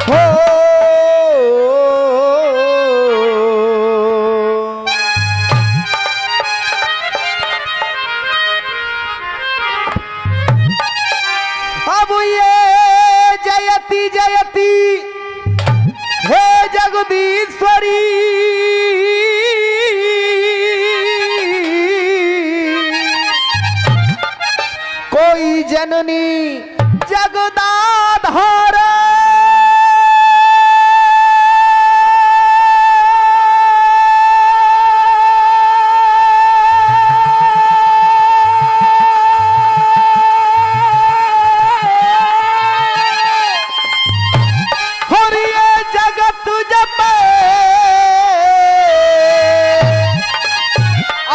हो अब ये जयति जयति हे जगदीश्वरी कोई जननी जगदाधार और ये जगत जपे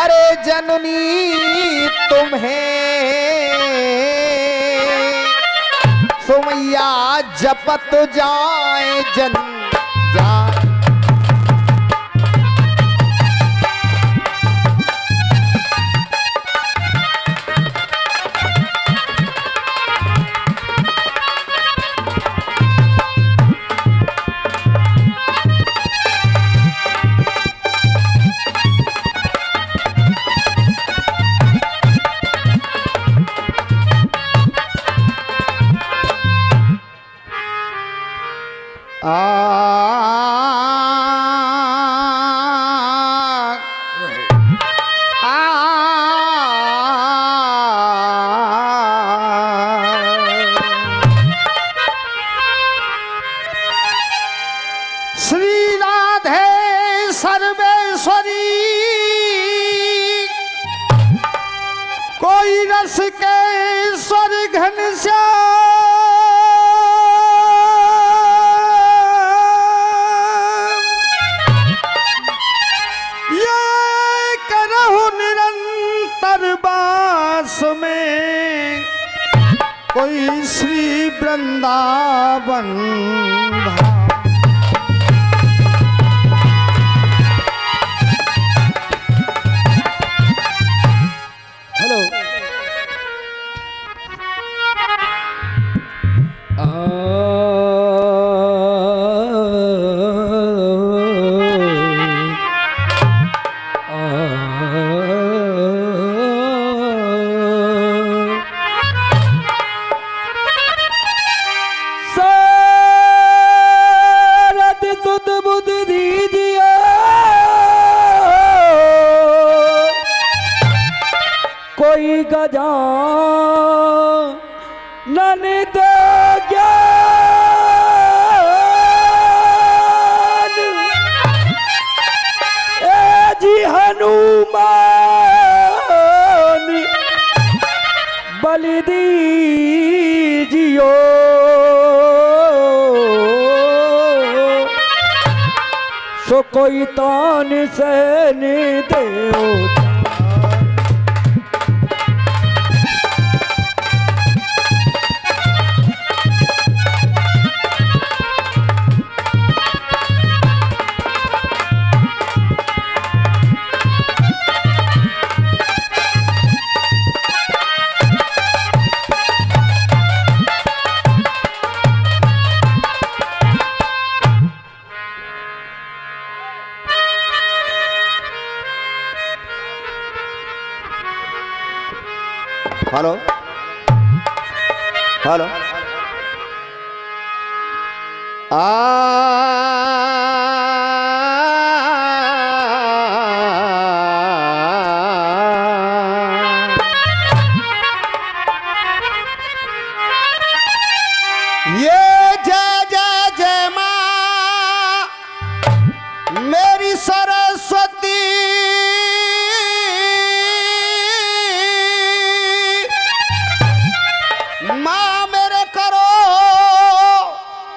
अरे जननी तुम्हें सुमैया जपत जाए जन जाए श्री राधे सर्वेश्वरी कोई रस के स्वर घनश्याम ये करहु निरंतर बास में कोई श्री वृंदावन धाम कोई गजानन दे ज्ञान ए जी हनुमान बलि दीजियो सो कोई तान से नहीं देओ हेलो हेलो ये जय जय जय माँ मेरी सरस्वती माँ मेरे करो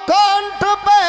कंठ पे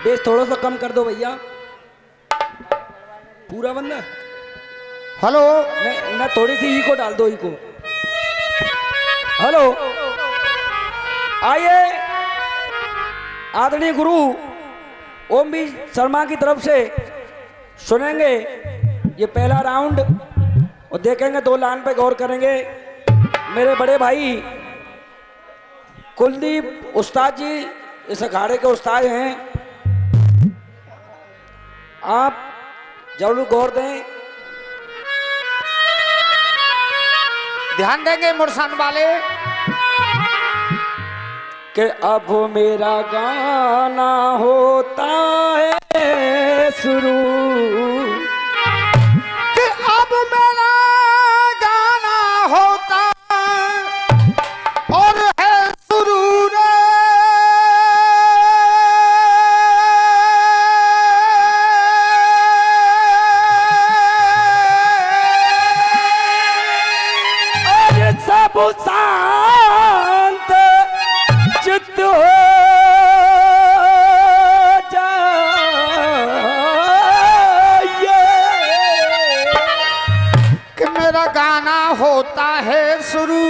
बेस थोड़ा सा कम कर दो भैया। पूरा बंदा हेलो नहीं ना, थोड़ी सी इको डाल दो, इको। हेलो, आइए आदरणीय गुरु ओम बी शर्मा की तरफ से सुनेंगे ये पहला राउंड और देखेंगे 2 लाइन पे गौर करेंगे। मेरे बड़े भाई कुलदीप उस्ताद जी इस अखाड़े के उस्ताद हैं, आप जरूर गौर दें। ध्यान देंगे मुरसान वाले कि अब मेरा गाना होता है शुरू, कि अब मेरा गाना होता और है सुरूर। और सब शांत चित्त हो गाना होता है शुरू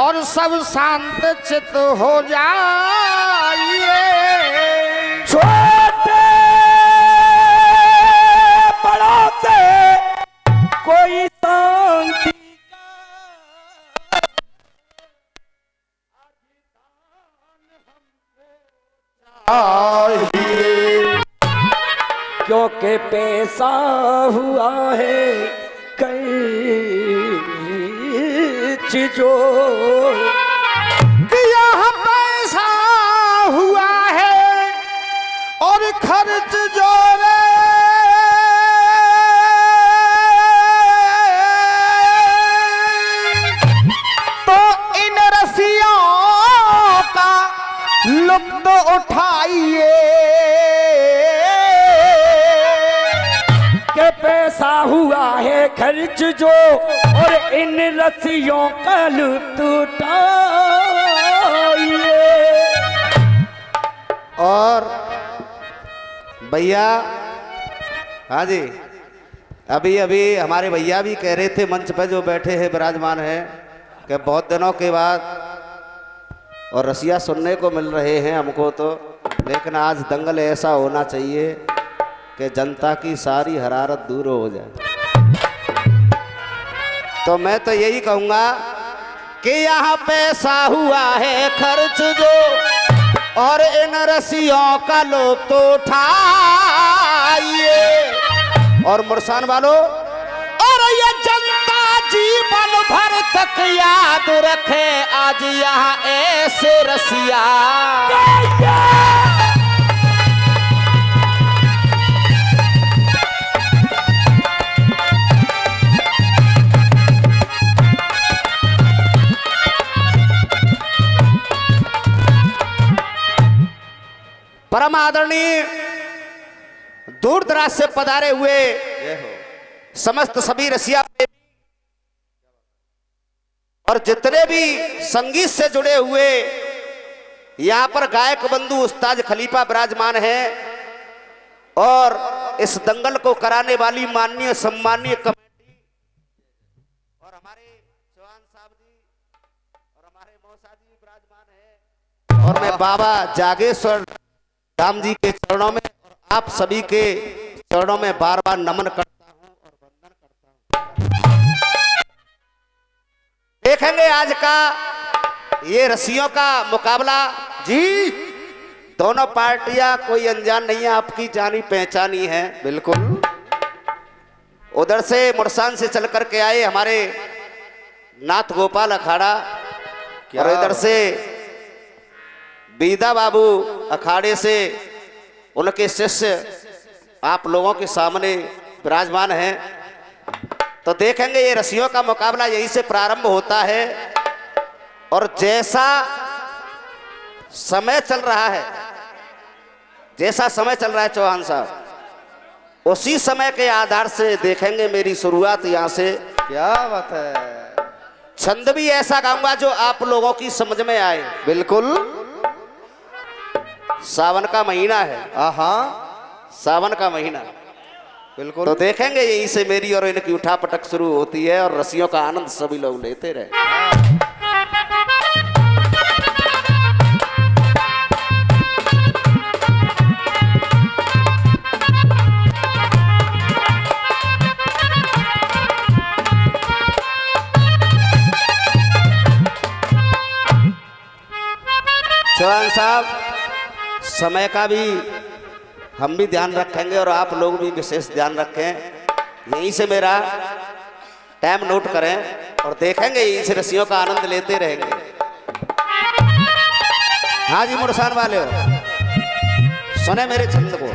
और सब शांत चित हो जाइए। छोटे बड़ों से कोई शांति चाहिए, क्योंकि पैसा हुआ है कई चीजों कि यहाँ पैसा हुआ है और खर्च जोरे। तो इन रस्सियों का लुत्फ उठाइए के पैसा हुआ है खर्च जो और इन रस्सियों का लुत्फ उठाइए। और भैया, हाँ जी, अभी अभी हमारे भैया भी कह रहे थे मंच पर जो बैठे हैं विराजमान हैं कि बहुत दिनों के बाद और रसिया सुनने को मिल रहे हैं हमको तो, लेकिन आज दंगल ऐसा होना चाहिए कि जनता की सारी हरारत दूर हो जाए। तो मैं तो यही कहूँगा कि यहाँ पैसा हुआ है खर्च जो और इन रस्सियों का लुत्फ उठाइए। और मुरसान वालों, और ये जनता जीवन भर तक याद रखे आज यहाँ ऐसे रसिया। परम आदरणीय दूर दराज से पधारे हुए समस्त सभी रसिया और जितने भी संगीत से जुड़े हुए यहाँ पर गायक बंधु उस्ताद खलीफा विराजमान हैं और इस दंगल को कराने वाली माननीय सम्मानीय कमेटी और हमारे चौहान साहब जी और हमारे मौसा जी विराजमान हैं। और मैं बाबा जागेश्वर राम जी के चरणों में और आप सभी के चरणों में बार बार नमन करता हूं और वंदन करता हूं। देखेंगे आज का ये रस्सियों का मुकाबला जी। दोनों पार्टियां कोई अनजान नहीं है, आपकी जानी पहचानी है बिल्कुल। उधर से मुरसान से चल करके आए हमारे नाथ गोपाल अखाड़ा और इधर से बीदा बाबू अखाड़े से उनके शिष्य आप लोगों के सामने विराजमान हैं। तो देखेंगे ये रस्सियों का मुकाबला यहीं से प्रारंभ होता है और जैसा समय चल रहा है, जैसा समय चल रहा है चौहान साहब, उसी समय के आधार से देखेंगे मेरी शुरुआत यहाँ से। क्या बात है। छंद भी ऐसा गाऊंगा जो आप लोगों की समझ में आए। बिल्कुल। सावन का महीना है, आहा सावन का महीना। बिल्कुल। तो देखेंगे यहीं से मेरी और इनकी उठा पटक शुरू होती है और रस्सियों का आनंद सभी लोग लेते रहे। चौहान साहब, समय का भी हम भी ध्यान रखेंगे और आप लोग भी विशेष ध्यान रखें। यहीं से मेरा टाइम नोट करें और देखेंगे यहीं से रस्सियों का आनंद लेते रहेंगे। हाँ जी मुरसान वाले हो, सुने मेरे छंद को।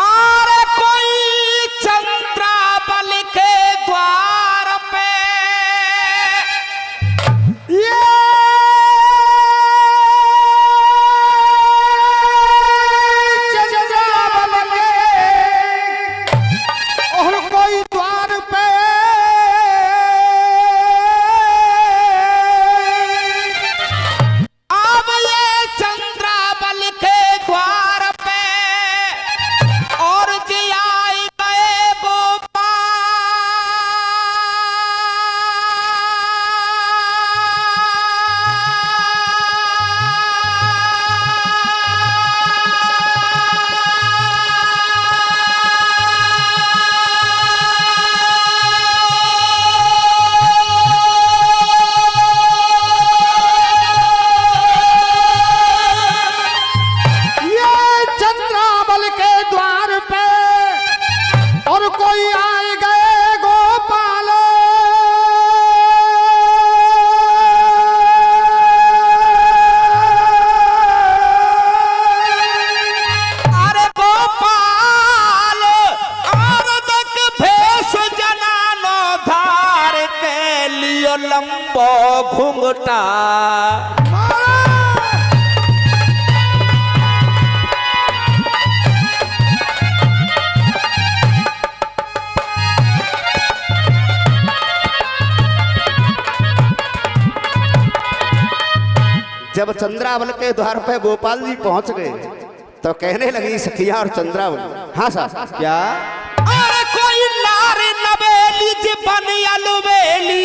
और कोई चंद्रावली के द्वार पे ये लंबो घुंघटा जब चंद्रावल के द्वार पे गोपाल जी पहुंच गए तो कहने लगी सखिया और चंद्रावल, हाँ साहब क्या? अरे कोई नारी नवेली जीवन अलवेली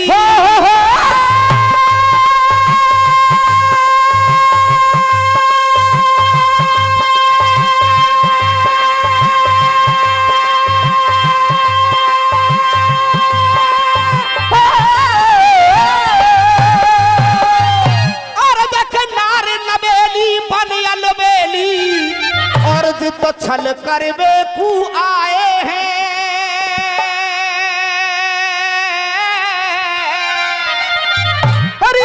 तो छल करवे कु आए हैं। अरे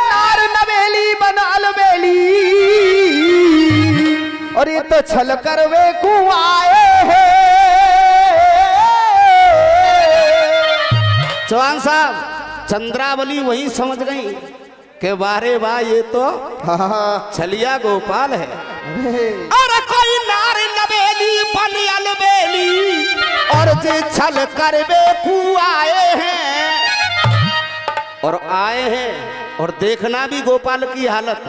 नार नवेली बनल बेली और ये तो छल करवे कु आए हैं। चौहान साहब, चंद्रावली वही समझ गई कि वारे वाह ये तो छलिया गोपाल है। अरे कोई नार नवेली बनी अलबेली और जे छल करवे कु आए हैं और आए हैं और देखना भी गोपाल की हालत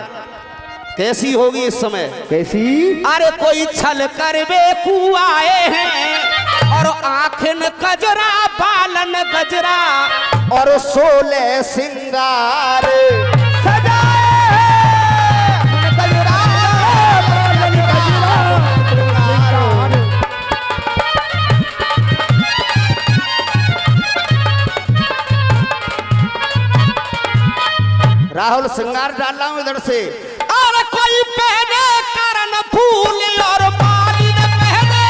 कैसी होगी इस समय। कैसी? अरे कोई छल करवे कु आए हैं और आँखन गजरा बालन गजरा और 16 सिंगार राहुल श्रृंगार डाल रहा हूं इधर से। और कोई पहने करण फूल और माली न पहने,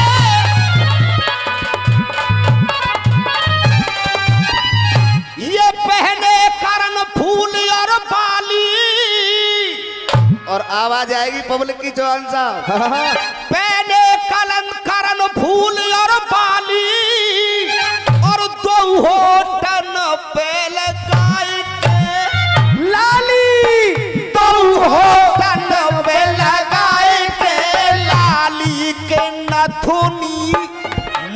ये पहने करण फूल और बाली और आवाज आएगी पब्लिक की। चौहान साहब पहने करण फूल और बाली और दो होठन पे लगाई लाली तो होठन पे लगाए के लाली के नथुनी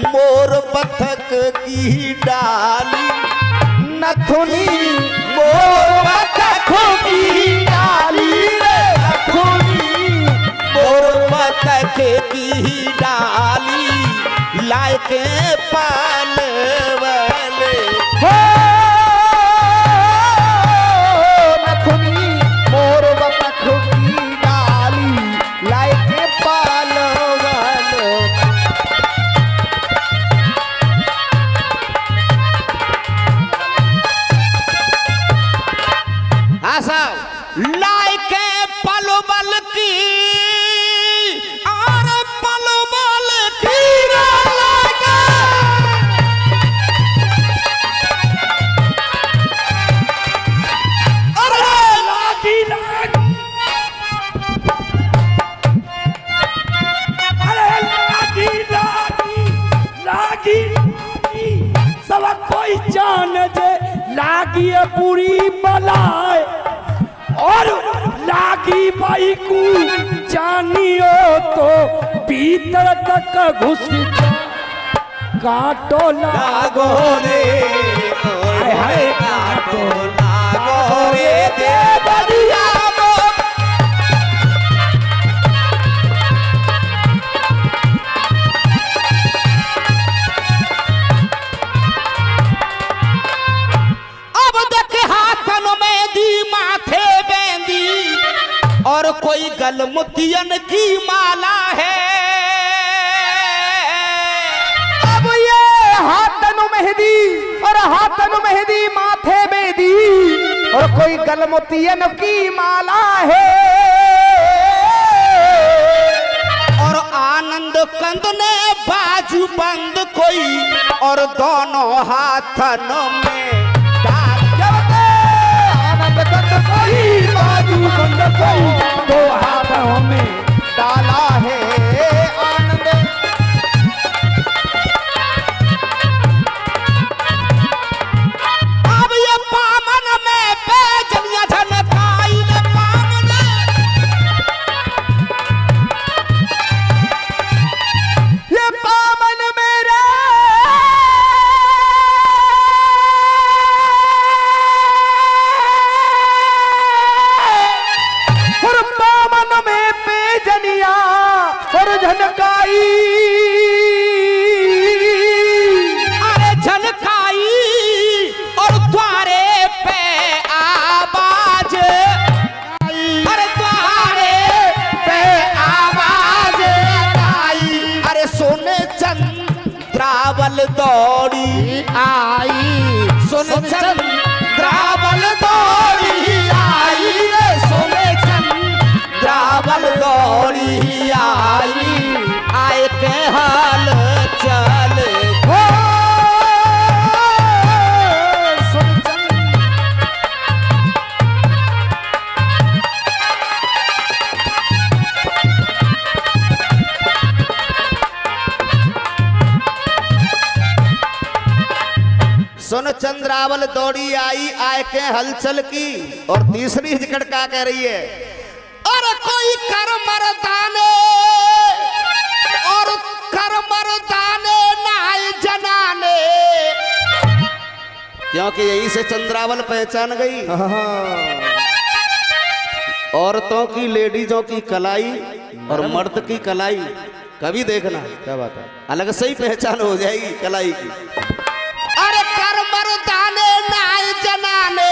मोर बतख की डाली नथुनी मोर बतख की डाली रे जान जे लागी है पूरी बलाए और लागी भाई को जानियो तो भीतर तक घुस जा काटो लागो रे हाय हाय काटो लागो रे दे बलिया और कोई गलमुतियन की माला है। अब ये हाथन मेहंदी और हाथन मेहंदी माथे बेदी और कोई गलमुतियन की माला है। और आनंद कंद ने बाजू बंद कोई और दोनों हाथन में बाजू बंद कोई दो हाथों में डाला है आनंद। अब ये पामन में बेजलियां झनकाई ने पामन ये पामन मेरे झनकाई अरे झनकाई और द्वारे पे आवाज अरे द्वारे पे आवाज आई। अरे सोने चंद्रावल दौड़ी आई सोने चंद्रावल दौड़ी आई सोने चंद्रावल दौड़ी आई आए के हाल चल हो सुन चंद्रावल दौड़ी आई आए के हलचल की। और तीसरी जिकड़ क्या कह रही है अरे कोई कर मर्दाने और कर मर्दाने नाय जनाने क्योंकि यही से चंद्रावल पहचान गई औरतों की लेडीजों की कलाई और मर्द की कलाई। कभी देखना क्या बात है अलग से ही पहचान हो जाएगी कलाई की। अरे कर मर्दाने नाय जनाने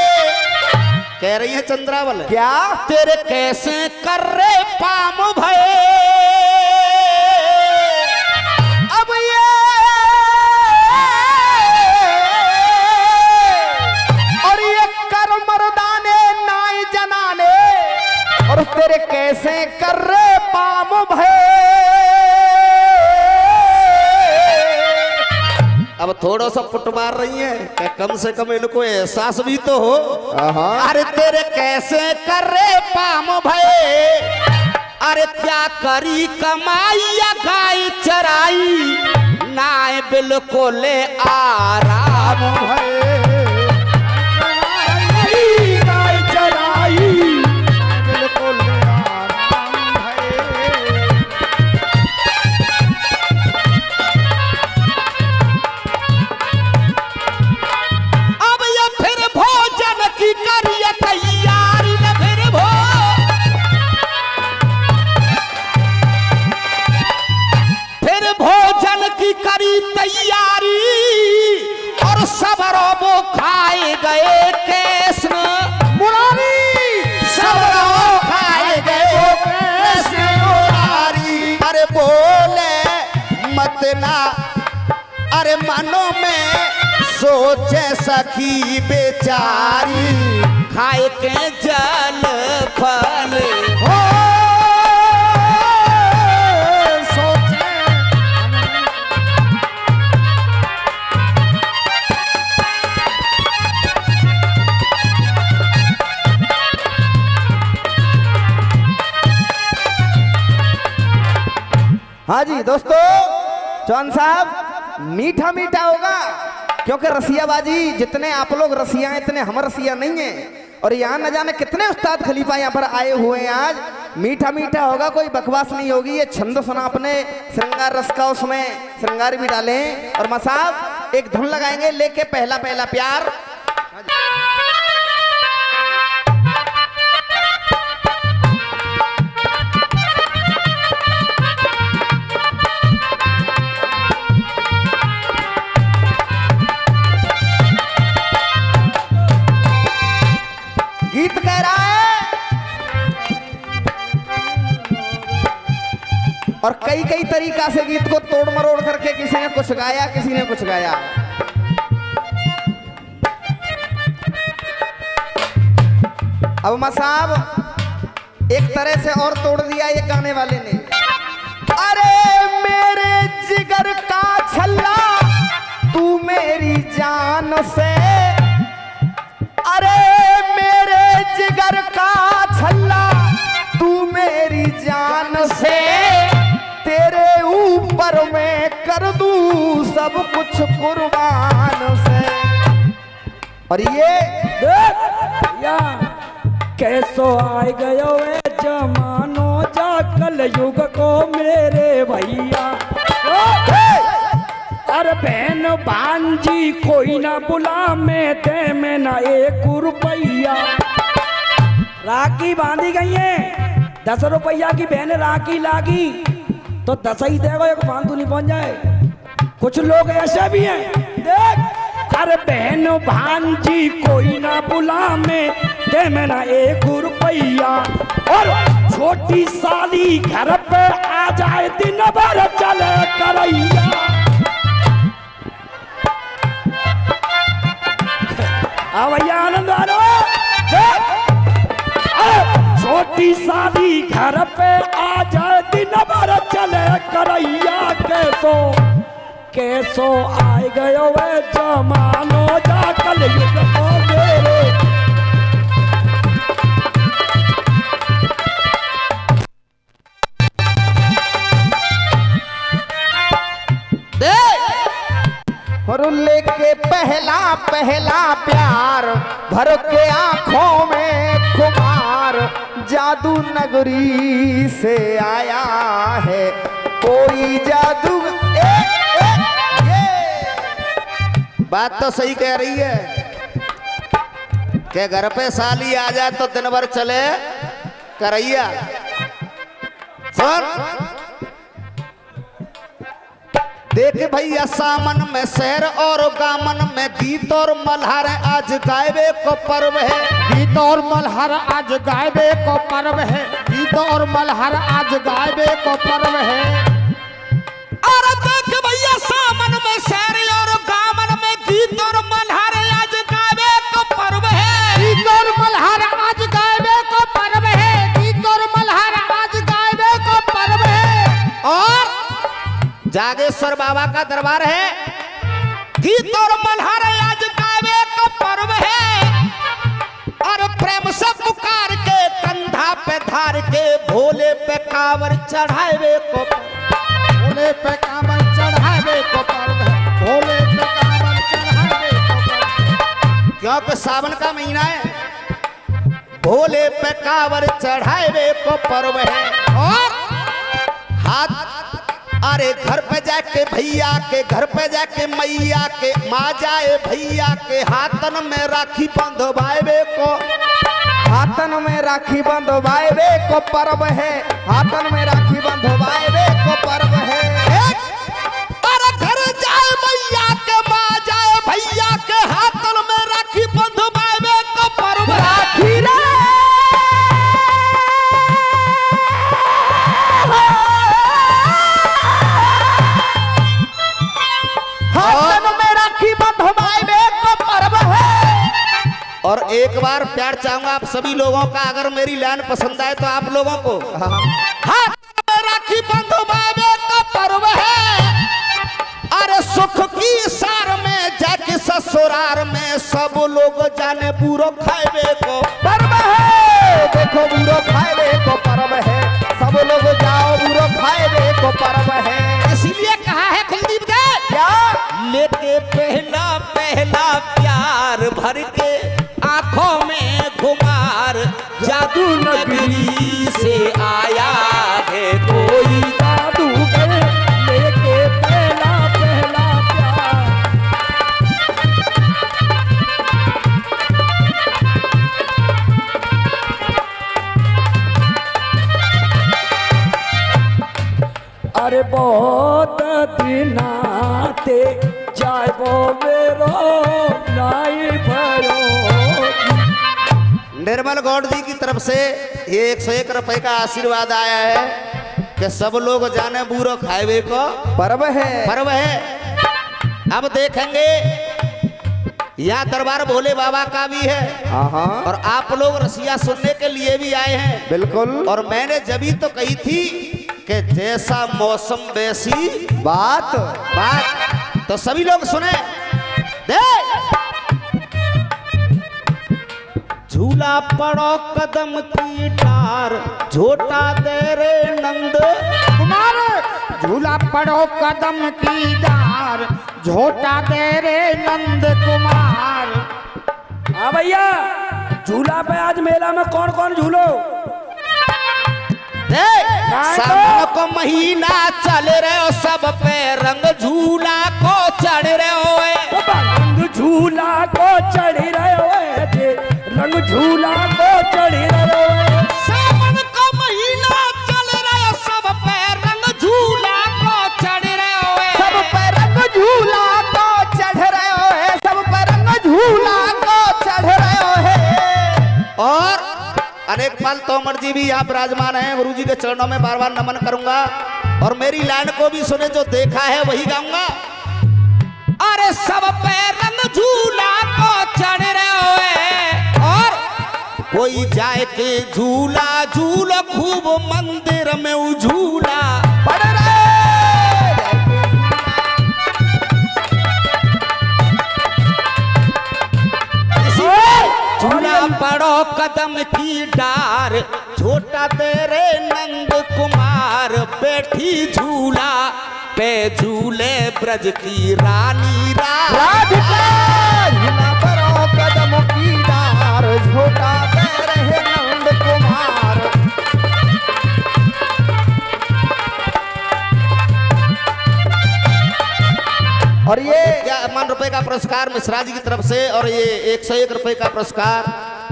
कह रही है चंद्रावल क्या तेरे कैसे कर रे पाम भये। अब ये और ये कर मर्दाने नाई जनाने और तेरे कैसे कर रे पाम भये। अब थोड़ा सा फुट मार रही है कम से कम इनको एहसास भी तो हो। अरे तेरे कैसे कर रे पाम भये। अरे क्या करी कमाई या गाय चराई नाय बिल्कुल आराम भये। गाय चराई बिल्कुल आराम भये। अब ये फिर भोजन की करिए तैयारी न फिर भोजन की करी तैयारी और सब वो खाए गए कृष्ण मुरारी सब खाए गए कृष्ण मुरारी। अरे बोले मत ना अरे मनो में सोचे सखी बेचारी खाए के जल फल हो सोचे। हाँ जी दोस्तों, चौहान साहब मीठा मीठा होगा क्योंकि रसियाबाजी जितने आप लोग रसिया हैं इतने हम रसिया नहीं हैं। और यहाँ न जाने कितने उस्ताद खलीफा यहाँ पर आए हुए हैं। आज मीठा मीठा होगा, कोई बकवास नहीं होगी। ये छंद सुना अपने श्रृंगार रस का, उसमें श्रृंगार भी डाले हैं। और मां साहब एक धुन लगाएंगे, लेके पहला पहला प्यार। गीत कह रहा है और कई कई तरीका से गीत को तोड़ मरोड़ करके किसी ने कुछ गाया, किसी ने कुछ गाया। अब मां साहब एक तरह से और तोड़ दिया ये गाने वाले ने। अरे मेरे जिगर का छल्ला तू मेरी जान से, अरे मेरे जिगर का छल्ला तू मेरी जान से, तेरे ऊपर मैं कर दूं सब कुछ कुर्बान से। और ये या कैसो आए गयो वे जमानो जा कल युग को मेरे भैया। अरे बहन भांजी कोई ना बुला मैं दे में ना 1 रुपया। राखी बांधी गई है, 10 रुपया की बहन राखी लागी तो 10 ही देगा, एक फालतू नहीं पहुंच जाए। कुछ लोग ऐसे भी हैं, देख अरे बहन भांजी कोई ना बुला मैं दे में ना 1 रुपया। और छोटी साली घर पे आ जाए दिन भर चले करैया। भैया आनंद आ छोटी साली घर पे आ जाए दिन भर चले करैया। कैसो आए गयो वे जमानो जा कल युग को मेरे। और लेके पहला पहला प्यार भर के आंखों में खुमार, जादू नगरी से आया है कोई जादू। बात तो सही कह रही है कि घर पे साली आ जाए तो दिन भर चले करैया। सुन देखे भैया सामन में शहर और गामन में गीत और मल्हार आज गायबे को पर्व है। गीत और मल्हार आज गायबे को पर्व है। गीत और मल्हार आज गायबे को पर्व है। अरे देख भैया सामन में शहर और गामन में गीत और मल्हार आज गायबे को पर्व है। गीत और मल्हार आज गायबे को पर्व है। गीत और मल्हार आज गायबे को पर्व है। और जागेश्वर बाबा का दरबार है। गीत और मल्हार आज गायबे का पर्व है। और प्रेम से पुकार के कंधा पे धार के भोले पे कांवर चढ़ावे को, भोले पे कांवर चढ़ावे को पर्व है। भोले पे कांवर चढ़ावे को पर्व। क्योंकि सावन का महीना है, भोले पे कांवर चढ़ावे को पर्व है। और हाथ अरे घर पे जाके भैया के, घर पे जाके मैया के, माँ जाए भैया के हाथन में राखी बंधवावे को, हाथन में राखी बंधवावे को पर्व है। हाथन में राखी बंधवावे को पर्व है। अरे घर जाए मैया के, माँ जाए भैया के हाथन में राखी बंधवावे को पर्व है। राखी रे हाथन में राखी बंधवावे को पर्व है। और एक बार प्यार चाहूंगा आप सभी लोगों का, अगर मेरी लाइन पसंद आए तो आप लोगों को। हाथ में राखी बंधवावे का पर्व है। अरे सुख की सार में जाके ससुरार में सब लोग जाने बुरो खाएवे को पर्व है। देखो बुरो खाएवे को पर्व है। सब लोग जाओ बुरो खाएवे को पर्व है। इसीलिए कहा है कुलदीप दे क्या लेके पहला खुमार भर के आंखों में खुमार जादू नगरी से आया है कोई जादूगर लेके पहला पहला प्यार। अरे बहुत दिनाते जाबो मेरो नाई भयो। निर्मल गौड़ जी की तरफ से ये 101 रुपए का आशीर्वाद आया है कि सब लोग जाने बूरो खाएवे को पर्व है। पर्व है। अब देखेंगे यहाँ दरबार भोले बाबा का भी है हाँ और आप लोग रसिया सुनने के लिए भी आए हैं। बिल्कुल। और मैंने जभी तो कही थी कि जैसा मौसम वैसी बात तो सभी लोग सुने। देख झूला पड़ो कदम की डार झोटा दे रे नंद कुमार झूला पड़ो कदम की डार झोटा दे रे नंद कुमार। हाँ भैया, झूला पे आज मेला में कौन कौन झूलो? सावन को महीना चल रहे हो सब पे रंग झूला को चढ़ रहे हो रंग झूला को चढ़ रहे हो जे, रंग झूला को चढ़ रहे हो। सावन को महीना चल रहे हो सब पे रंग झूला को चढ़ रहे हो सब पे रंग झूला को चढ़ रहे हो। सब पे रंग झूला को चढ़ रहे हो। और अनेक पाल तोमर जी भी यहाँ विराजमान हैं। गुरु जी के चरणों में बार बार नमन करूंगा और मेरी लाइन को भी सुने, जो देखा है वही गाऊंगा। अरे सब पे रंग झूला को चढ़ रहे हो और कोई जाए के झूला झूल खूब मंदिर में उझूला पड़ रहे। झूला पड़ो कदम की डार छोटा तेरे नंद कुमार बैठी झूला पे झूले ब्रज की रानी राधिका झूला पड़ो कदम की डार झोटा दे रहे नंद कुमार। और ये 51 रुपए का पुरस्कार मिश्रा जी की तरफ से और ये 101 रुपए का पुरस्कार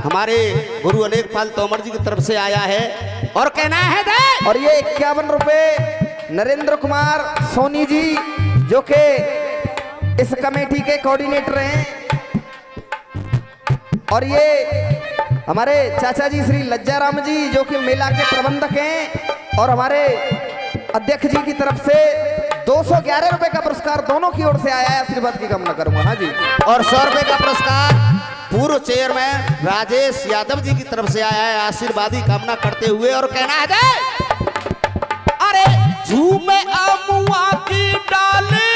हमारे गुरु अनेक पाल तोमर जी की तरफ से आया है। और कहना है दे और ये 51 रुपए नरेंद्र कुमार सोनी जी जो कि इस कमेटी के कोऑर्डिनेटर हैं। और ये हमारे चाचा जी श्री लज्जाराम जी जो कि मेला के प्रबंधक हैं। और हमारे अध्यक्ष जी की तरफ से 211 रुपए का पुरस्कार दोनों की ओर से आया है। आशीर्वाद की कामना करूंगा। हाँ जी। और 100 रुपए का पुरस्कार पूर्व चेयरमैन राजेश यादव जी की तरफ से आया है, आशीर्वादी कामना करते हुए। और कहना है दे अरे झूमे अमुआ की डाली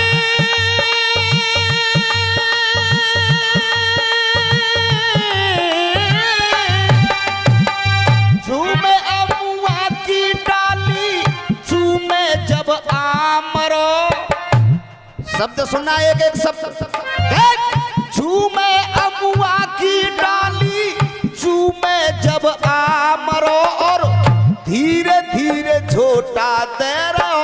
झूमे अमुआ की डाली झूमे जब आमरो शब्द सुनना, एक एक शब्द। झूमे अमुआ की डाली झूमे जब आमरो और धीरे धीरे झोटा दे रहो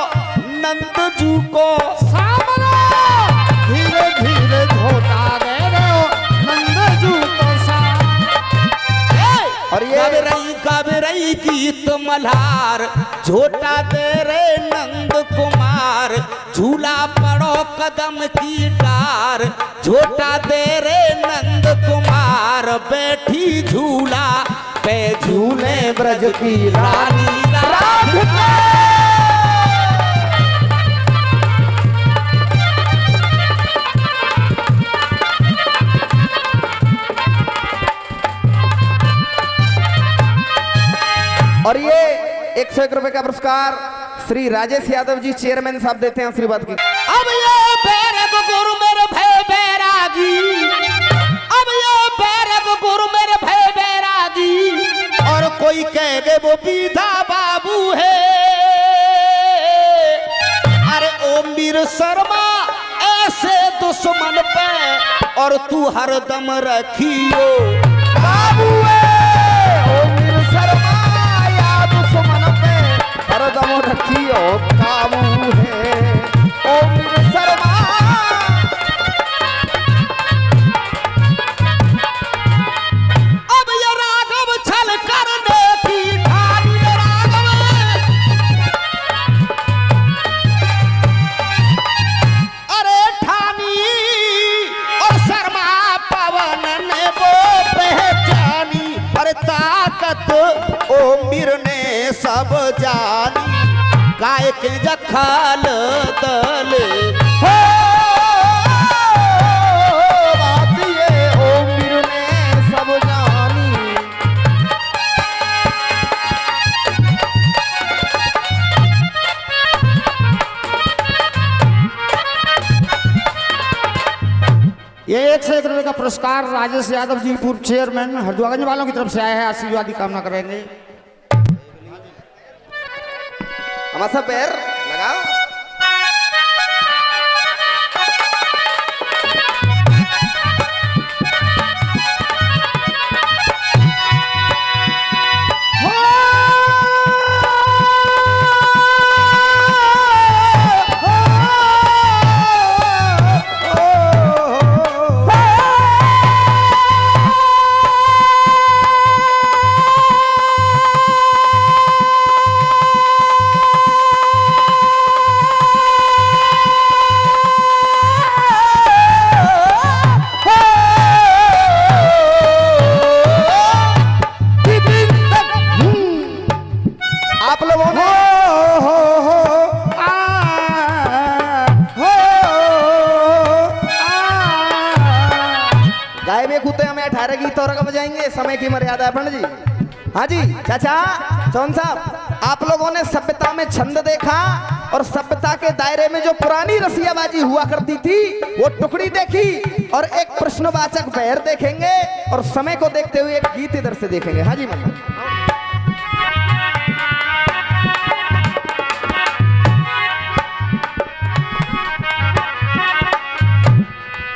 नंद जू को सामरो धीरे धीरे झोटा दे रहो नंद जू को और ये गब रही गीत मल्हार झोटा दे रे नंद कुमार झूला पड़ो कदम की डार झोटा दे रे नंद कुमार बैठी झूला पे झूले ब्रज की रानी राधिका। और ये 101 रुपए का पुरस्कार श्री राजेश यादव जी चेयरमैन साहब देते हैं आशीर्वाद की। अब ये बैरग गुरु मेरे भय बैरागी अब ये बैरग गुरु मेरे भय बैरागी और कोई कह गए वो बीधा बाबू है। अरे ओम वीर शर्मा ऐसे दुश्मन पे और तू हरदम रखियो बाबूए ओ मीर शर्मा याद सुमन पे हरदम रखियो काबू है ओ मीर शर्मा। अब ये राघव छल करने की ठानी राघव, अरे ठानी और शर्मा पवन ने वो पहचानी, अरे ताकत ओ मीर ने सब जानी, गाय के जखाल दल हो बात ये ओ मीर ने सब जानी। ये 101 रुपये का पुरस्कार राजेश यादव जी पूर्व चेयरमैन हरिद्वारगंज वालों की तरफ से आया है, आशीर्वाद की कामना करेंगे। हमारा सब पैर लगाओ। आप लोगों ने गाय में कूते हमें 18 गीत और बजाएंगे, समय की मर्यादा है पंडित जी। हाँ जी चाचा चौन साहब, आप लोगों ने सभ्यता में छंद देखा और सभ्यता के दायरे में जो पुरानी रसियाबाजी हुआ करती थी वो टुकड़ी देखी, और एक प्रश्नवाचक बहर देखेंगे और समय को देखते हुए एक गीत इधर से देखेंगे। हाँ जी मतलब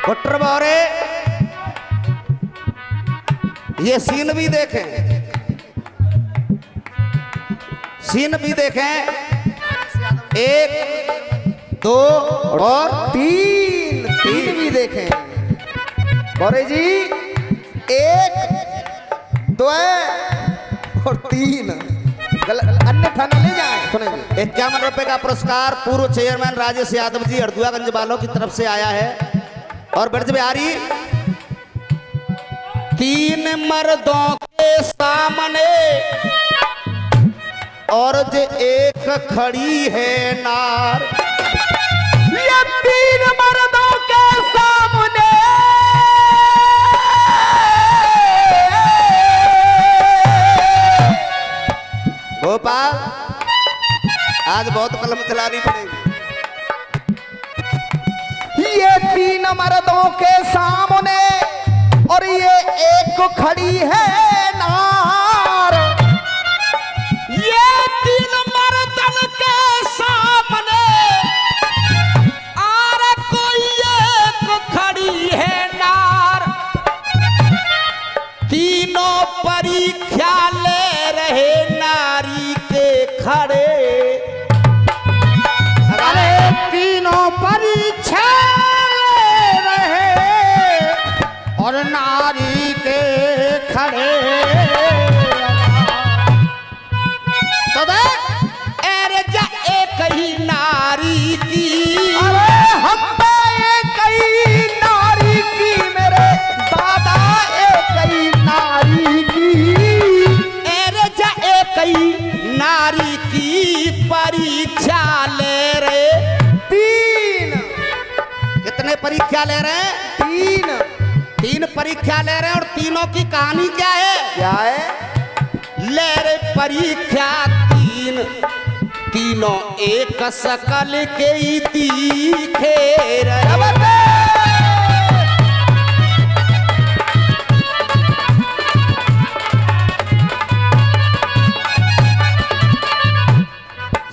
कुट्र बौरे, ये सीन भी देखें, सीन भी देखें, 1 2 और तीन भी देखें। गौरे जी 1 2 और 3 अन्यथा न ले जाए। सुनेंगे 51 रुपए का पुरस्कार पूर्व चेयरमैन राजेश यादव जी हरिद्वारगंज वालों की तरफ से आया है। और ब्रज बिहारी, 3 मर्दों के सामने और जे एक खड़ी है नार, ये 3 मर्दों के सामने गोपाल आज बहुत कलम चलानी पड़ेगी। ये 3 मर्दों के सामने और ये एक खड़ी है नार, ये 3 मर्दन के सामने और कोई एक खड़ी है नार, तीनों परीक्षा ले रहे नारी के खड़े, अरे तीनों परीक्षा ले रहे और नारी के खड़े। तो देख अरे जा एक ही नारी की, अरे हम एक ही नारी की, मेरे दादा एक ही नारी की, अरे जा एक ही नारी की परीक्षा ले रहे। 3 कितने परीक्षा ले रहे हैं? 3 परीक्षा ले रहे हैं। और तीनों की कहानी क्या है? क्या है? ले रे परीक्षा 3, तीनों एक सकल के ही तीखे रहे।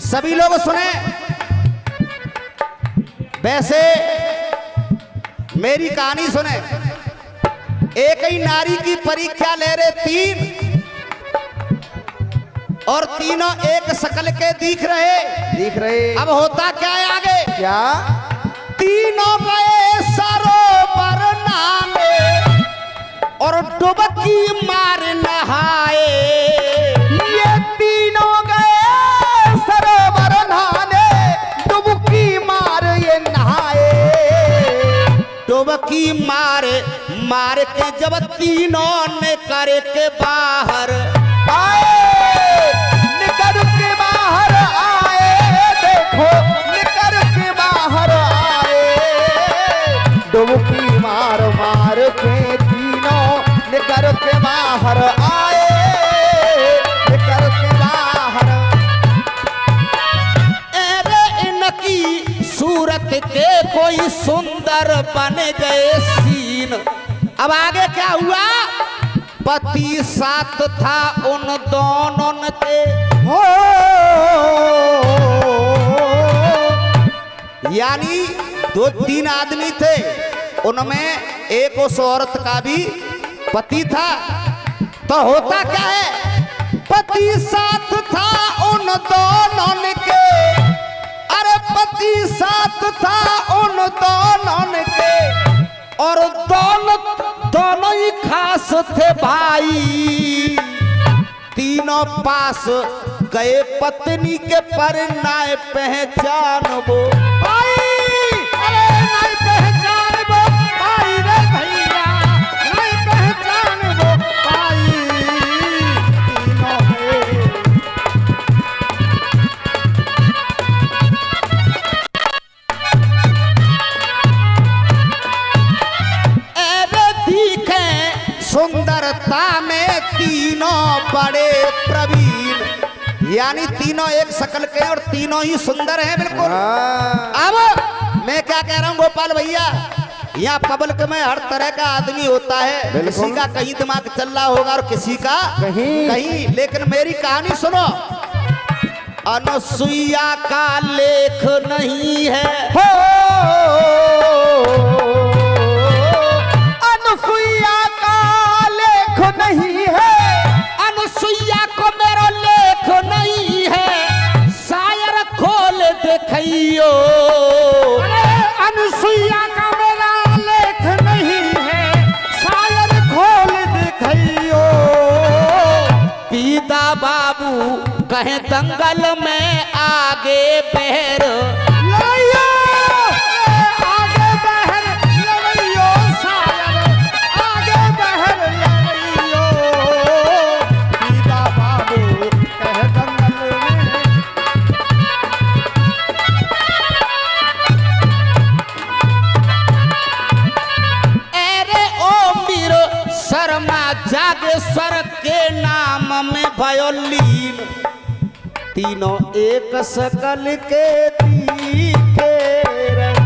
सभी लोग सुने। वैसे मेरी कहानी सुने। एक ही नारी की परीक्षा ले रहे तीन, और तीनों एक शकल के दिख रहे। अब होता क्या है आगे? क्या? तीनों गए सरोवर नहाने और डुबकी मार नहाए। ये तीनों गए सरोवर नहाने, डुबकी मार ये नहाए। डुबकी मार मार के जब तीनों ने करे के बाहर आए, निकल के बाहर आए, देखो निकल के बाहर आए। डुबकी मार मार के तीनों निकल के बाहर आए, निकल के बाहर। अरे इनकी सूरत के कोई सुंदर बन गए सीन। अब आगे क्या हुआ? पति साथ था उन दोनों के, हो यानी दो तीन आदमी थे, उनमें एक उस औरत का भी पति था। तो होता क्या है? पति साथ था उन दोनों के, अरे पति साथ था उन दोनों के, और दोनों ही खास थे भाई। तीनों पास गए पत्नी के पर नाय पहचान वो भाई, अरे नहीं पहचान वो भाई रे भैया, नहीं पहचान वो भाई। तीनों है अरे दिखे सुंदरता में तीनों बड़े प्रवीण, यानी तीनों एक शकल के और तीनों ही सुंदर हैं बिल्कुल। अब मैं क्या कह रहा हूँ गोपाल भैया, यहाँ पब्लिक में हर तरह का आदमी होता है, किसी का कहीं दिमाग चल रहा होगा और किसी का कहीं। लेकिन मेरी कहानी सुनो, अनुसुईया का लेख नहीं है। अनुसुईया का लेख नहीं है, अनुसुईया को मेरा लेख नहीं है, शायर खोल देखियो। अरे अनुसुईया का मेरा लेख नहीं है, शायर खोल देखियो। पीदा बाबू कहे दंगल में आगे बहर, लड़ाइयो, आगे बहर लड़ाइयो, शायर आगे बहर लड़ाइयो। पीदा बाबू कह दंगल में। अरे ओ मीरो शर्मा जागेश्वर के नाम में वयोलीन, तीनों एक शकल के दिखे रहे।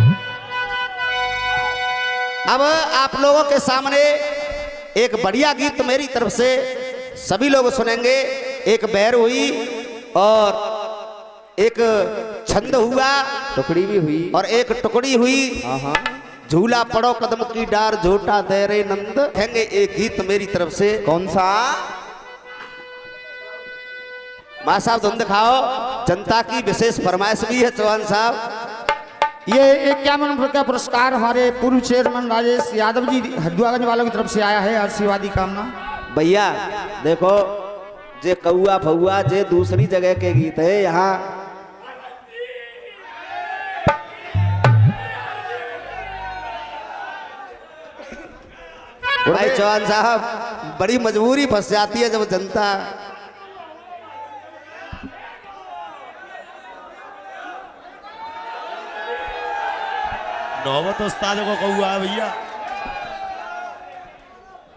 अब आप लोगों के सामने एक बढ़िया गीत मेरी तरफ से सभी लोग सुनेंगे। एक बैर हुई और एक छंद हुआ, टुकड़ी भी हुई। और एक टुकड़ी हुई। हाँ, झूला पड़ो कदम की डार झोटा दे रे नंद, कहेंगे एक गीत मेरी तरफ से। कौन सा? मां साहब तुम दिखाओ, जनता की विशेष फरमाइश भी है चौहान साहब। ये 51 रुपये का पुरस्कार हमारे पूर्व चेयरमैन राजेश यादव जी हरिद्वारगंज वालों की तरफ से आया है। आशीर्वादी कामना। भैया देखो, जे कौआ फौआ जे दूसरी जगह के गीत है, यहाँ भाई चौहान साहब बड़ी मजबूरी फंस जाती है जब जनता। नौबत उस्ताद को कौआ है भैया।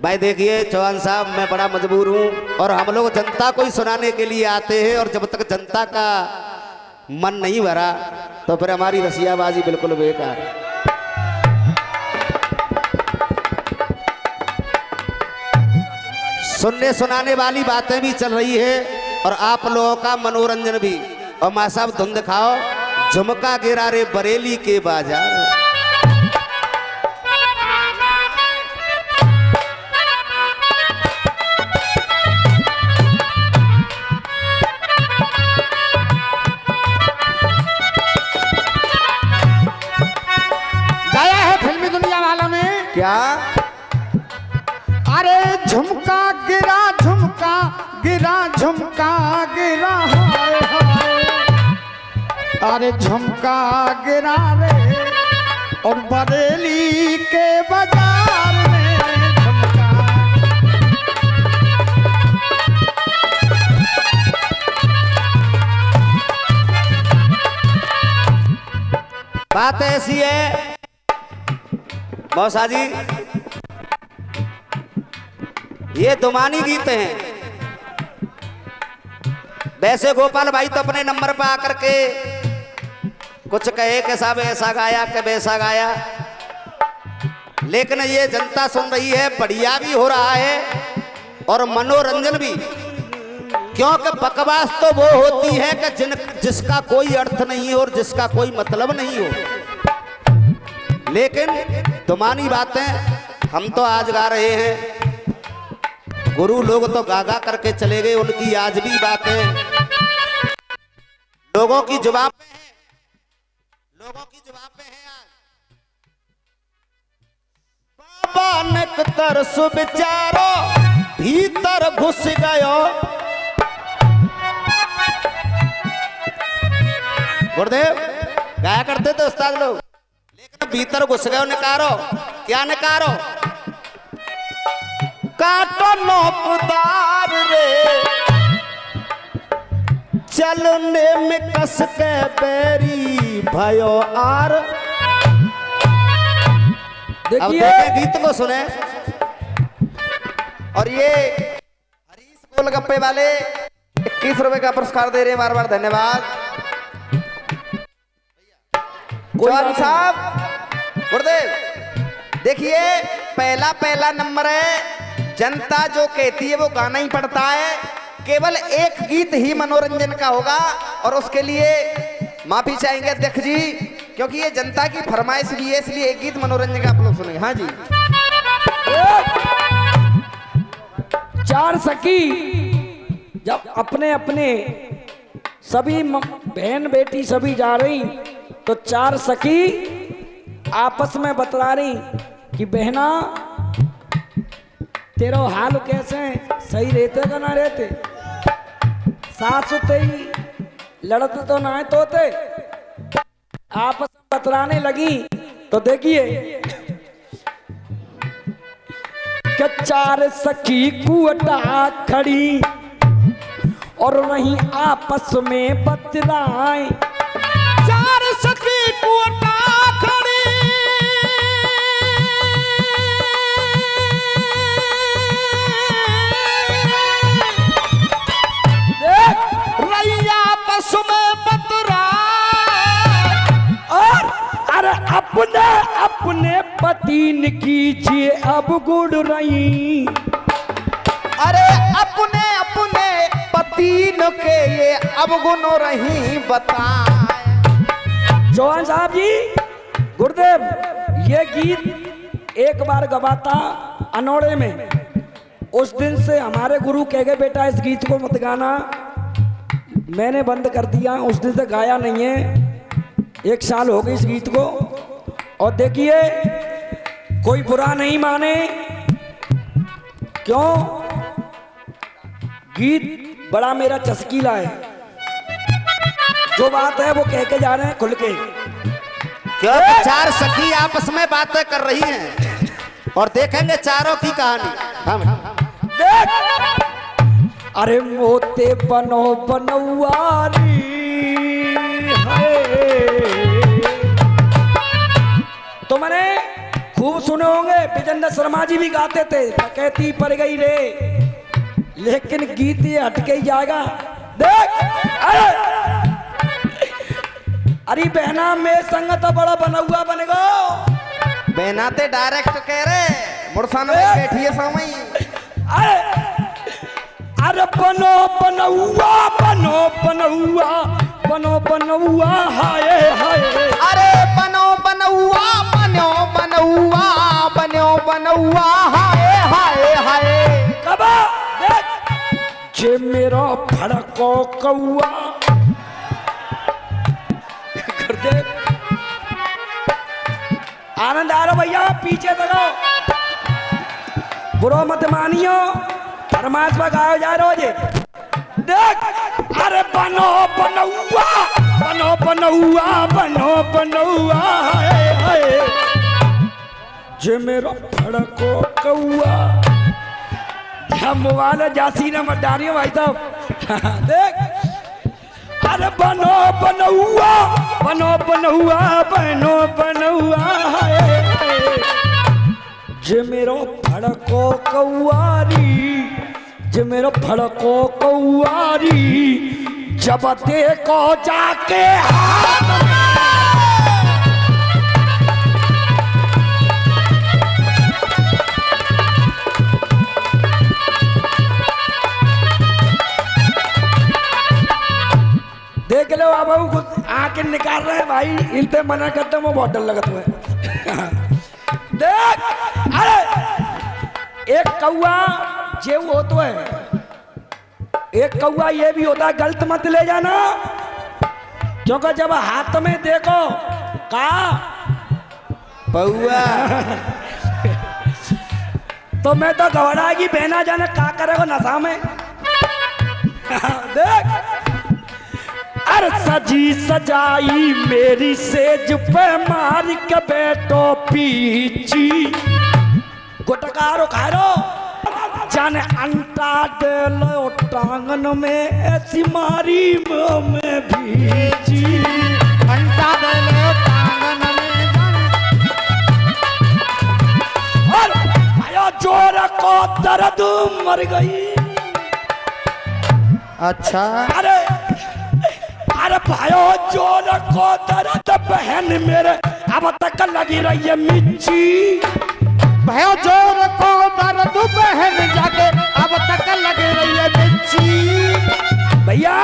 भाई देखिए चौहान साहब, मैं बड़ा मजबूर हूँ और हम लोग जनता को ही सुनाने के लिए आते हैं, और जब तक जनता का मन नहीं भरा तो फिर हमारी रसियाबाजी बिल्कुल बेकार। सुनने सुनाने वाली बातें भी चल रही है और आप लोगों का मनोरंजन भी। और माँ साहब धुन दिखाओ, झुमका गिरा रे बरेली के बाजार। अरे झुमका गिरा झुमका गिरा झुमका गिरा हाय हाय अरे झुमका गिरा रे और बरेली के बाजार में झुमका बात ऐसी है मौसा जी, ये दुमानी गीत हैं। वैसे गोपाल भाई तो अपने नंबर पर आकर के कुछ कहे कि साहब ऐसा गाया कि वैसा गाया, लेकिन ये जनता सुन रही है, बढ़िया भी हो रहा है और मनोरंजन भी। क्योंकि बकवास तो वो होती है कि जिसका कोई अर्थ नहीं हो और जिसका कोई मतलब नहीं हो, लेकिन दुमानी बातें हम तो आज गा रहे हैं, गुरु लोग तो गा गा करके चले गए, उनकी आज भी बातें लोगों की जुबान पे है, लोगों की जुबान पे है। आज बाबा ने तरस विचारो भीतर घुस गयो, गुरुदेव गाया करते थे उस्ताद लोग, लेकिन भीतर घुस गए। निकारो क्या निकारो, काटो नौकदार रे चलने में कस के बैरी भयो आर। अब देखें गीत को सुने। और ये हरीश गोलगप्पे वाले 21 रुपए का पुरस्कार दे रहे हैं, बार बार धन्यवाद। चौहान साहब गुरुदेव देखिए, पहला नंबर है, जनता जो कहती है वो गाना ही पड़ता है, केवल एक गीत ही मनोरंजन का होगा और उसके लिए माफी चाहेंगे अध्यक्ष जी, क्योंकि ये जनता की फरमाइश भी है, इसलिए एक गीत मनोरंजन का आप लोग सुनेंगे। हाँ जी। चार सखी जब अपने अपने सभी बहन बेटी सभी जा रही, तो चार सखी आपस में बतला रही कि बहना तेरा हाल कैसे है, सही रहते का ना रहते, सास ही लड़ते तो ना तोते, आपस में बतलाने लगी। तो देखिए कि चार सखी कुआटा खड़ी और वहीं आपस में बतलाए, चार सखी कुआटा खड़ी रैया बस में बतरा, और अरे अपने अपने पति कीजिए अब गुड़ रही, अरे अपने अपने पतीन के ये अब गुनो रही बताए। चौहान साहब जी, गुरुदेव ये गीत एक बार गवाता अनोड़े में, उस दिन से हमारे गुरु कह गए बेटा इस गीत को मत गाना, मैंने बंद कर दिया, उस दिन से गाया नहीं है, 1 साल हो गई इस गीत को। और देखिए कोई बुरा नहीं माने, क्यों, गीत बड़ा मेरा चस्कीला है, जो बात है वो कह के जा रहे हैं खुल के। क्यों चार सखी आपस में बातें कर रही हैं और देखेंगे चारों की कहानी। देख अरे मोते बनो बनवारी तो मैंने खूब सुने होंगे, विजेंद्र शर्मा जी भी गाते थे, कहती पड़ गई रे, लेकिन गीत ये हटके ही जाएगा। देख अरे बहना में संग तो बड़ा बना हुआ बनेगा, बहना ते डायरेक्ट कह रहे मुड़सान में बैठी है सामई। अरे बनो बनौआ बनो बनौआ बनो बनौआ हाय हाय, अरे बनो बनौआ बनो बनौआ बनो बनौआ हाय हाय हाय। कब देख जे मेरा भड़को कौआ, गुरुदेव आनंद आ रहा भैया, पीछे देखो बुरो मत मानियो, फरमाइश पर गायो जा रोजे। देख अरे बनो बनौआ, बनो बनौआ, बनो बनौआ, हाय हाय जे मेरा फड़को कौआ। हम वाले जासी न मत डालियो भाई साहब। देख अरे बनो बनौआ, बनो बनौआ, बनो बनौआ, हाय हाय जे मेरो फड़को कौआरी, जे मेरो फड़को कौआरी, जब देखो जाके हाथ में। देख लो अब आके निकाल रहे हैं भाई, इनसे मना करते वो बहुत डर लगत हुए। देख अरे एक कौआ जे वो होता है, एक कौआ ये भी होता है, गलत मत ले जाना, क्योंकि जब हाथ में देखो का पौआ तो मैं तो घबराएगी बहना जाने का करेगा नशा में। देख अरे सजी सजाई मेरी सेज पे मार के बैठो पीछी, गुटकारो खारो जाने अंटा दे लो टांगन में, ऐसी मारी में भीजी, अंटा दे लो टांगन में और आयो जोर को दर्द मर गई। अच्छा अरे अरे भाइयों जोर को दर्द बहन मेरे अब तक लगी रही है मिर्ची, भयो जोर को दर्द बहन जाके अब तक लग रही है मिर्ची। भैया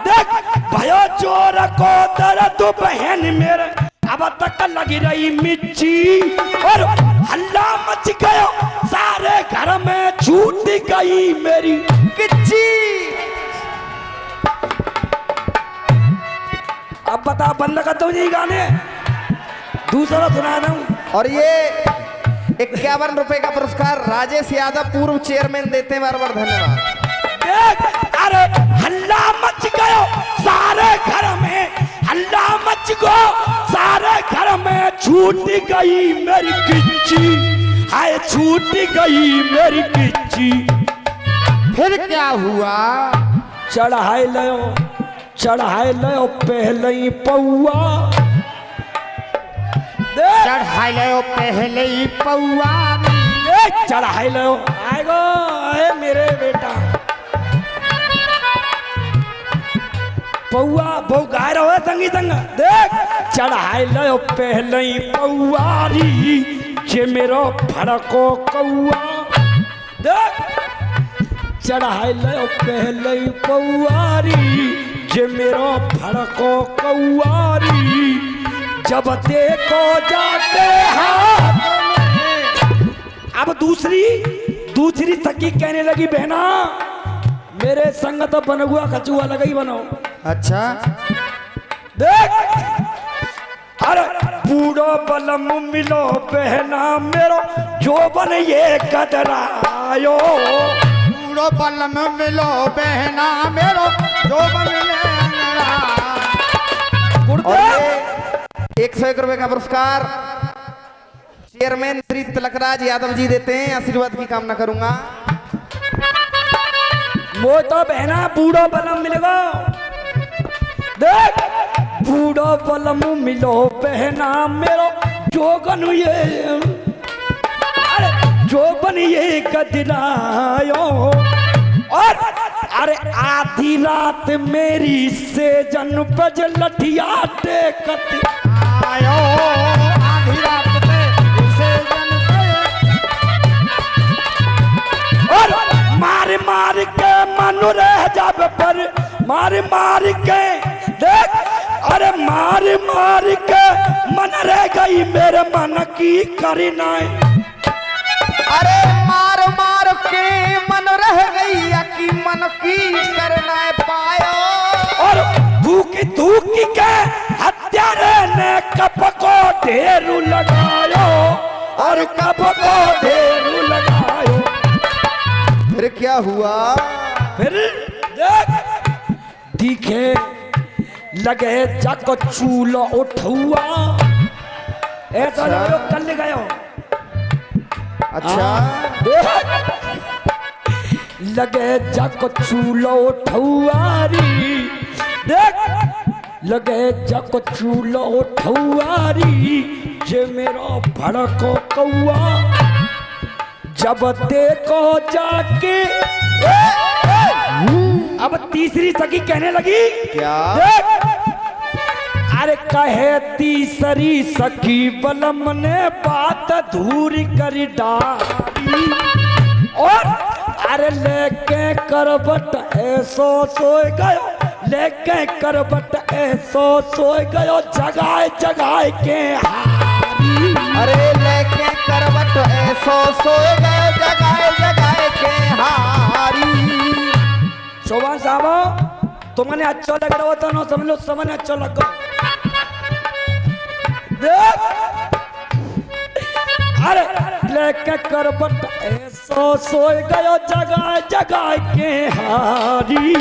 देख भयो जोर को दर्द बहन मेरे अब तक लगी रही मिर्ची, और हल्ला मच गयो सारे घर में, छूट गई मेरी किच्ची। अब बता बंद कर दो ये गाने, दूसरा सुना दूं। और ये 51 रुपए का पुरस्कार राजेश यादव पूर्व चेयरमैन देते हैं, बार बार धन्यवाद। देख अरे हल्ला मच गयो सारे घर में, हल्ला मच गयो सारे घर में, छूट गई मेरी किच्ची, हाय छूट गई मेरी किच्ची। फिर क्या हुआ? चढ़ाई लो, चढ़ाई लो पहले ही पौआ, चढ़ाई लो पहले ही पौआ, चढ़ाई लो आएगो है मेरे बेटा पौआ बहु गाय रहो संगी संग। देख चढ़ाई लो पहले ही पौआरी, जे मेरो फड़को कौआ। देख चढ़ाई लो पहले ही पौआरी, जे मेरो फड़को कौआरी, जब देखो जाके हाथ में। अब दूसरी सखी कहने लगी बहना मेरे संग तो बन हुआ कचुआ लगा ही बनो। अच्छा देख अरे बूढ़ो बलम मिलो बहना मेरो, जो बन ये कदरायो, बूढ़ो बलम मिलो बहना मेरो, जो बन और ये 101 रुपए का पुरस्कार चेयरमैन श्री तिलकराज यादव जी देते हैं, आशीर्वाद की कामना करूंगा। वो तो बहना बूढ़ो बलम मिलेगा। देख बूढ़ो बलम मिलो बहना मेरो, जोगन ये अरे जोबन ये कदरायो, और अरे आधी रात मेरी से जन बज लठिया टेकत आयो, आधी रात पे से जन और मार मार के मन रह जाब पर, मार मार के देख अरे मार मार के मन रह गई मेरे मन की करना। अरे मार मार के मन रह गई या कि मन की करना पायो, और धूकी धूकी के हत्यारे ने कप को ढेर लगायो, और कप को ढेर लगायो। क्या हुआ? फिर देख दिखे लगे जग चूलो उठुआ ऐसा लगे कल गयो। अच्छा लगे जग चूलो उठुआरी देख लगे जग चूलो उठुआरी जे मेरा भड़को कौआ जब देखो जाके अब तीसरी सखी कहने लगी क्या? अरे कहे तीसरी सखी बलम ने बात धूरी कर डाली और अरे लेके करबट ऐसो सोए गयो लेके करबट ऐसो सोए गयो जगाए जगाए के हारी। अरे लेके करवट ऐसो सोए गए जगाए जगाए के हारी। चौहान साहब तुमने अच्छा लग रहा होता ना समझ लो समझ अच्छा लग देख अरे लेके करबट ऐसो सोए गयो जगाए जगाए के हारी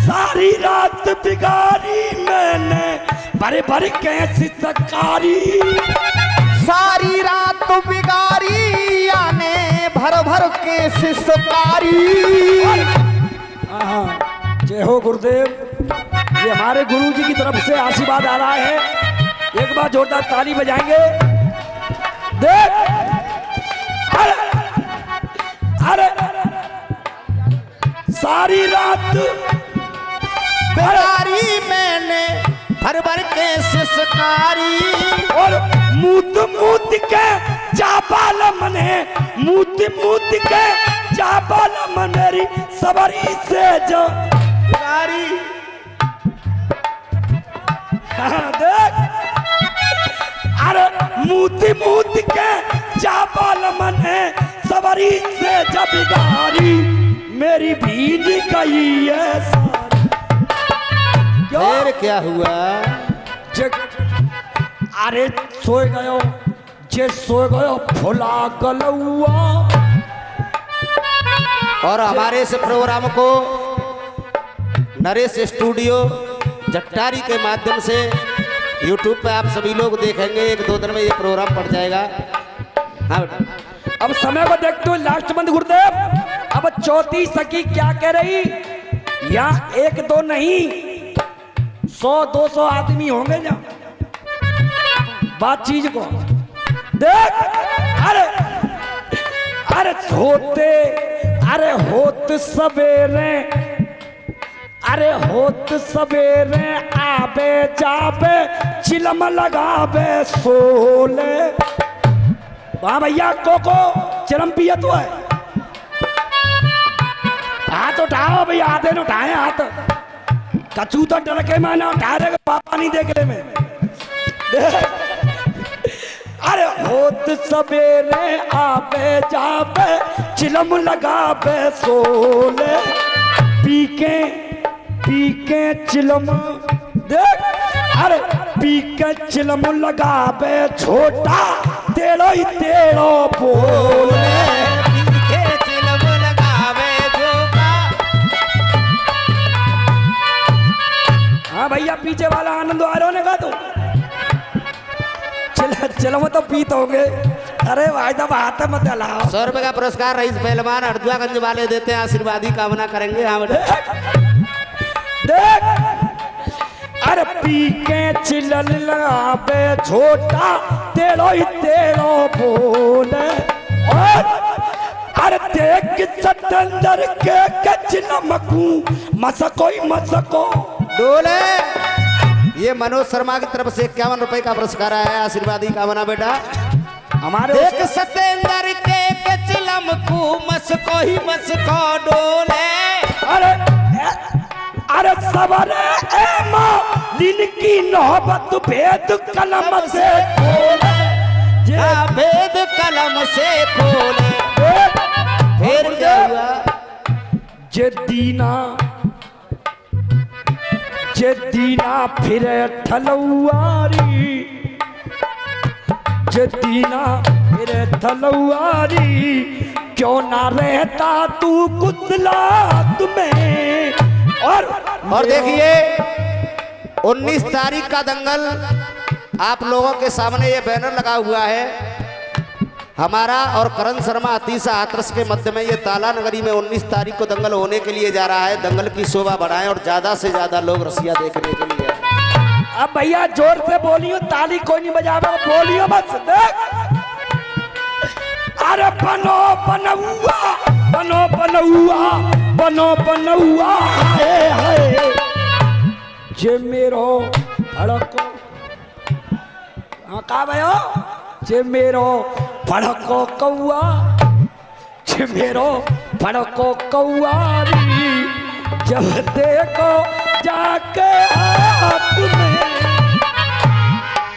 सारी रात बिगाड़ी मैंने भरे भरे के सितकारी सारी रात बिगाड़ी आने भर भर के सिसकारी। जय हो गुरुदेव ये हमारे गुरु जी की तरफ से आशीर्वाद आ रहा है एक बार जोरदार ताली बजाएंगे। देख अरे अरे सारी रात बिगाड़ी मैंने भर भर के सिसकारी और मूत मूत के चापाल मने मूत मूत के चापाल मनेरी सबरी से जो बिगाड़ी देख अरे मूत मूत के चापाल मने सबरी से जब बिगाड़ी मेरी भीज गई है फिर क्या हुआ? अरे सोए गयो जे सोए गयो फुला गलुआ। और हमारे इस प्रोग्राम को नरेश स्टूडियो जट्टारी के माध्यम से YouTube पे आप सभी लोग देखेंगे। 1-2 दिन में ये प्रोग्राम पड़ जाएगा। हाँ बेटा अब समय को देखते हो लास्ट मंथ गुरुदेव अब चौथी सखी क्या कह रही या 1-2 नहीं 100-200 आदमी होंगे ना बात चीज को देख अरे अरे अरे होत सवेरे अरे होत सवेरे आबे जाबे चिलम लगाबे सोले। वहां भैया कोको चिलम पिया तो है हाथ उठाओ भैया आधे न उठाए हाथ कचू तो डर के माना उठा रहे पापा नहीं देख ले में अरे होत सवेरे आबे जाबे चिलम लगाबे सोले पी के चिलम देख अरे पी के चिलम लगाबे छोटा तेड़ो ही तेड़ो बोले हाँ भैया पीछे वाला आनंद आ रहा ने कहा तो चलो वो तो पीत हो गए। अरे भाई साहब हाथ मत लाओ। 100 रुपए का पुरस्कार रईस पहलवान हरदुआगंज वाले देते हैं। आशीर्वादी कामना करेंगे। हाँ बेटा देख अरे पी के चिलल लगाबे छोटा तेड़ो ही तेड़ो बोले और अरे देख सतंदर के चिलमकू मसको ही मसको डोले। ये मनोज शर्मा की तरफ से 51 रुपए का पुरस्कार आया है। आशीर्वादी कामना बेटा हमारे देख सतेंद्र के चिलम को मस्को ही मस्को डोले। अरे अरे सबरे एमा जिनकी नौबत भेद कलम से खोले भेद कलम से खोले। फिर क्या हुआ? जे दीना फिर ठलुआरी जे दीना फिर ठलुआरी क्यों ना रहता तू गुजरात में। और देखिए 19 तारीख का दंगल आप लोगों के सामने ये बैनर लगा हुआ है हमारा और करण शर्मा अतीसा हाथरस के मध्य में। ये ताला नगरी में 19 तारीख को दंगल होने के लिए जा रहा है। दंगल की शोभा बढ़ाएं और ज्यादा से ज्यादा लोग रसिया देखने के लिए। अब भैया जोर से बोलियो, ताली कोई नहीं बजावे, बोलियो बस देख। अरे बनो बनौआ, बनो बनौआ, बनो बनौआ, हाय हाय जे मेरो भड़को। हाँ का भयो जे मेरो भड़को कौआ, जे मेरो भड़को कौआरी, जब देखो जाके हाथ में